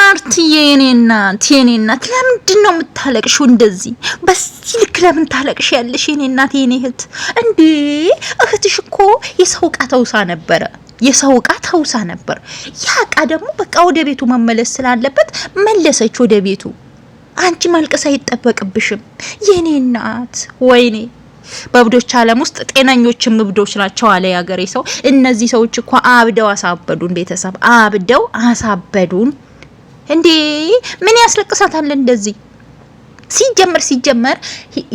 ማርትዬ የኔ እናት ለምንድን ነው የምታለቅሽው እንደዚህ? በዚህ ልክ ለምን ታለቅሽ ያለሽ የኔ እናት የኔ እህት? እንዴ እህትሽ እኮ የሰው ዕቃ ተውሳ ነበር። ያ ዕቃ ደግሞ በቃ ወደ ቤቱ መመለስ ስላለበት መለሰች ወደ ቤቱ። አንቺ ማልቀስ አይጠበቅብሽም የኔ እናት። ወይኔ በእብዶች ዓለም ውስጥ ጤነኞችም እብዶች ናቸው አለ ያገሬ ሰው። እነዚህ ሰዎች እኮ አብደው አሳበዱን፣ ቤተሰብ አብደው አሳበዱን። እንዴ ምን ያስለቅሳታል እንደዚህ? ሲጀመር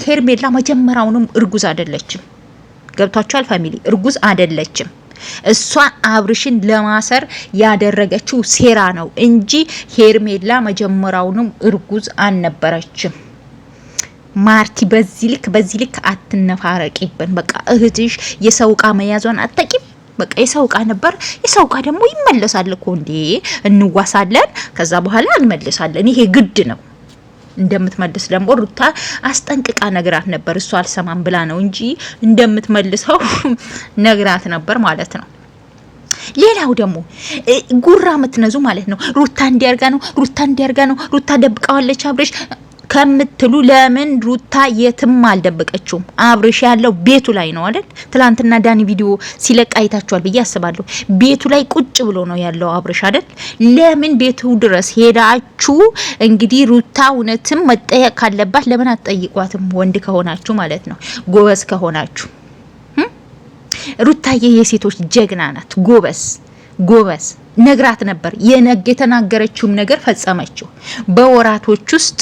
ሄርሜላ መጀመሪያውንም እርጉዝ አይደለችም። ገብቷችኋል ፋሚሊ? እርጉዝ አይደለችም። እሷ አብርሽን ለማሰር ያደረገችው ሴራ ነው እንጂ ሄርሜላ መጀመሪያውንም እርጉዝ አልነበረችም። ማርቲ በዚህ ልክ አትነፋረቂብን። በቃ እህትሽ የሰው ዕቃ መያዟን አትጠቂም። በቃ የሰው ዕቃ ነበር። የሰው ዕቃ ደግሞ ይመለሳል እኮ እንዴ። እንዋሳለን፣ ከዛ በኋላ እንመልሳለን። ይሄ ግድ ነው። እንደምትመልስ ደግሞ ሩታ አስጠንቅቃ ነግራት ነበር። እሷ አልሰማም ብላ ነው እንጂ እንደምትመልሰው ነግራት ነበር ማለት ነው። ሌላው ደግሞ ጉራ ምትነዙ ማለት ነው። ሩታ እንዲያርጋ ነው ሩታ ደብቀዋለች አብርሽ ከምትሉ ለምን ሩታ የትም አልደበቀችውም? አብርሽ ያለው ቤቱ ላይ ነው አይደል? ትላንትና ዳኒ ቪዲዮ ሲለቅ አይታችኋል ብዬ አስባለሁ። ቤቱ ላይ ቁጭ ብሎ ነው ያለው አብርሽ አይደል? ለምን ቤቱ ድረስ ሄዳችሁ? እንግዲህ ሩታ እውነትም መጠየቅ ካለባት ለምን አትጠይቋትም? ወንድ ከሆናችሁ ማለት ነው፣ ጎበዝ ከሆናችሁ። ሩታዬ የሴቶች ጀግና ናት፣ ጎበዝ ነግራት ነበር። የተናገረችውም ነገር ፈጸመችው። በወራቶች ውስጥ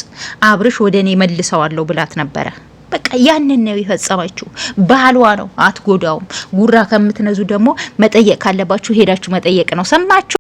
አብርሽ ወደኔ መልሰዋለሁ ብላት ነበረ። በቃ ያንን ነው የፈጸመችው። ባሏ ነው፣ አትጎዳውም። ጉራ ከምትነዙ ደግሞ መጠየቅ ካለባችሁ ሄዳችሁ መጠየቅ ነው። ሰማችሁ?